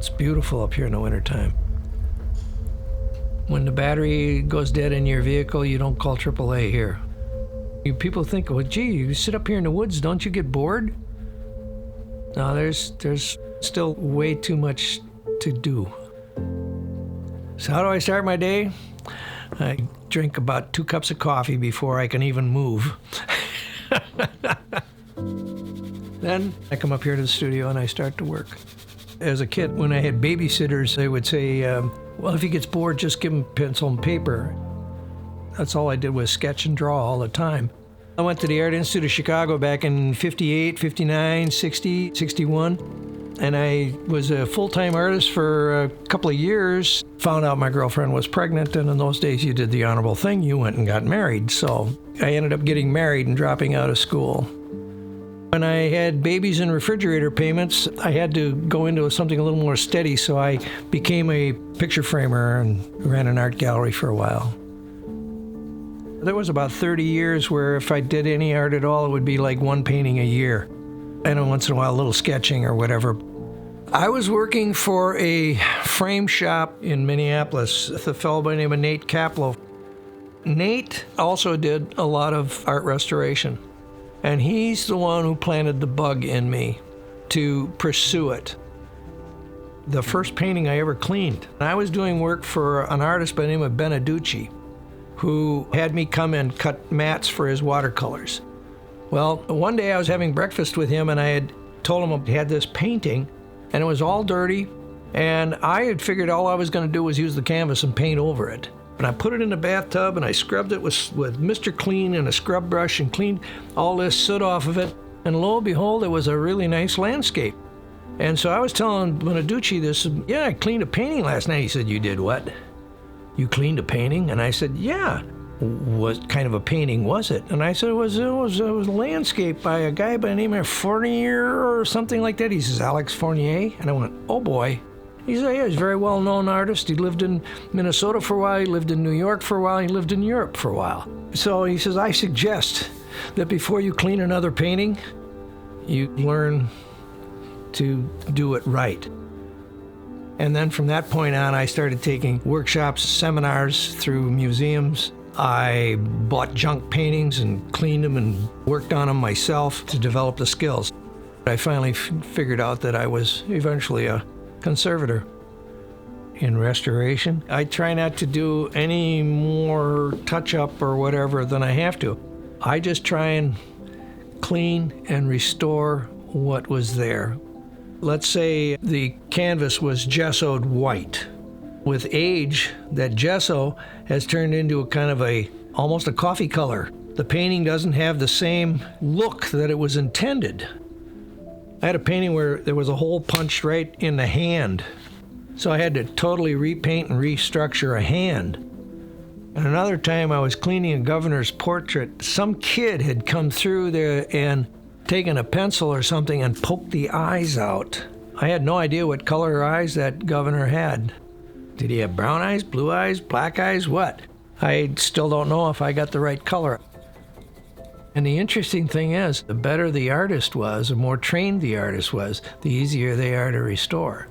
it's beautiful up here in the wintertime. When the battery goes dead in your vehicle, you don't call AAA here. People think, well, gee, you sit up here in the woods, don't you get bored? No, there's still way too much to do. So how do I start my day? I drink about 2 cups of coffee before I can even move. Then I come up here to the studio and I start to work. As a kid, when I had babysitters, they would say, well, if he gets bored, just give him pencil and paper. That's all I did was sketch and draw all the time. I went to the Art Institute of Chicago back in 58, 59, 60, 61. And I was a full-time artist for a couple of years. Found out my girlfriend was pregnant, and in those days you did the honorable thing. You went and got married. So I ended up getting married and dropping out of school. When I had babies and refrigerator payments, I had to go into something a little more steady, so I became a picture framer and ran an art gallery for a while. There was about 30 years where if I did any art at all, it would be like 1 painting a year. And once in a while, a little sketching or whatever. I was working for a frame shop in Minneapolis with a fellow by the name of Nate Kaplow. Nate also did a lot of art restoration. And he's the one who planted the bug in me to pursue it. The first painting I ever cleaned, I was doing work for an artist by the name of Beneducci, who had me come and cut mats for his watercolors. Well, one day I was having breakfast with him and I had told him I had this painting and it was all dirty, and I had figured all I was going to do was use the canvas and paint over it. And I put it in the bathtub and I scrubbed it with Mr. Clean and a scrub brush and cleaned all this soot off of it. And lo and behold, it was a really nice landscape. And so I was telling Beneducci this, yeah, I cleaned a painting last night. He said, you did what? You cleaned a painting? And I said, yeah. What kind of a painting was it? And I said, it was a landscape by a guy by the name of Fournier or something like that. He says, Alex Fournier? And I went, oh boy. He said, yeah, he's a very well-known artist. He lived in Minnesota for a while, he lived in New York for a while, he lived in Europe for a while. So he says, I suggest that before you clean another painting, you learn to do it right. And then from that point on, I started taking workshops, seminars through museums. I bought junk paintings and cleaned them and worked on them myself to develop the skills. I finally figured out that I was eventually a conservator in restoration. I try not to do any more touch-up or whatever than I have to. I just try and clean and restore what was there. Let's say the canvas was gessoed white. With age, that gesso has turned into a kind of almost a coffee color. The painting doesn't have the same look that it was intended. I had a painting where there was a hole punched right in the hand. So I had to totally repaint and restructure a hand. And another time I was cleaning a governor's portrait. Some kid had come through there and taken a pencil or something and poked the eyes out. I had no idea what color eyes that governor had. Did he have brown eyes, blue eyes, black eyes, what? I still don't know if I got the right color. And the interesting thing is, the better the artist was, the more trained the artist was, the easier they are to restore.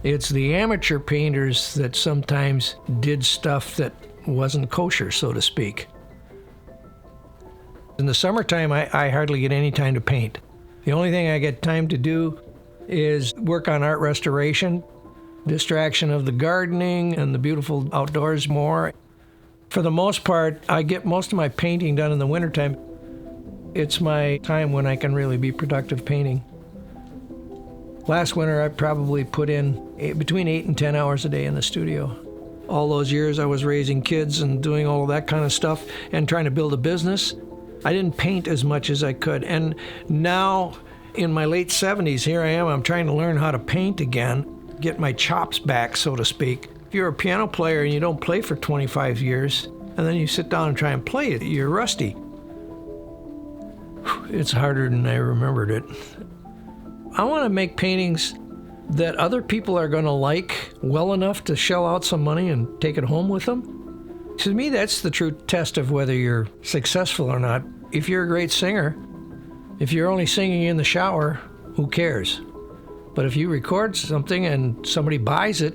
It's the amateur painters that sometimes did stuff that wasn't kosher, so to speak. In the summertime, I hardly get any time to paint. The only thing I get time to do is work on art restoration, distraction of the gardening and the beautiful outdoors more. For the most part, I get most of my painting done in the wintertime. It's my time when I can really be productive painting. Last winter, I probably put in between 8 and 10 hours a day in the studio. All those years I was raising kids and doing all of that kind of stuff and trying to build a business. I didn't paint as much as I could. And now, in my late 70s, here I am, I'm trying to learn how to paint again, get my chops back, so to speak. If you're a piano player and you don't play for 25 years, and then you sit down and try and play it, you're rusty. It's harder than I remembered it. I want to make paintings that other people are going to like well enough to shell out some money and take it home with them. To me, that's the true test of whether you're successful or not. If you're a great singer, if you're only singing in the shower, who cares? But if you record something and somebody buys it,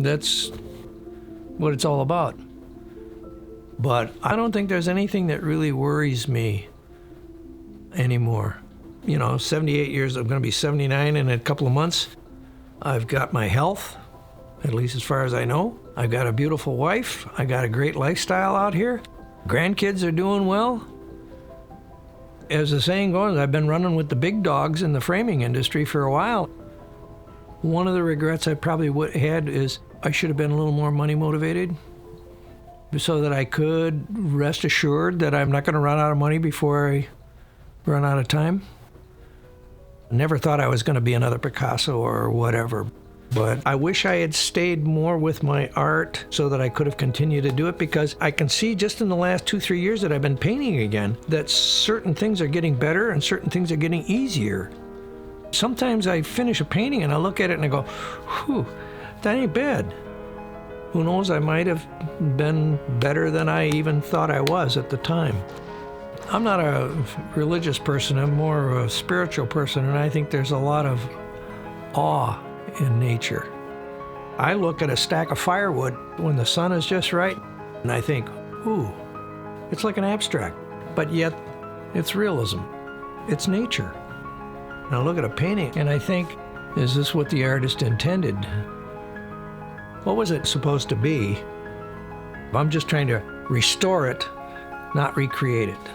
that's what it's all about. But I don't think there's anything that really worries me anymore. 78 years, I'm going to be 79 in a couple of months. I've got my health, at least as far as I know. I've got a beautiful wife. I got a great lifestyle out here. Grandkids are doing well. As the saying goes, I've been running with the big dogs in the framing industry for a while. One of the regrets I probably had is I should have been a little more money motivated so that I could rest assured that I'm not going to run out of money before I run out of time. Never thought I was going to be another Picasso or whatever. But I wish I had stayed more with my art so that I could have continued to do it, because I can see just in the last 2-3 years that I've been painting again that certain things are getting better and certain things are getting easier. Sometimes I finish a painting and I look at it and I go, whew, that ain't bad. Who knows, I might have been better than I even thought I was at the time. I'm not a religious person, I'm more of a spiritual person, and I think there's a lot of awe in nature. I look at a stack of firewood when the sun is just right, and I think, ooh, it's like an abstract, but yet it's realism. It's nature. And I look at a painting and I think, is this what the artist intended? What was it supposed to be? I'm just trying to restore it, not recreate it.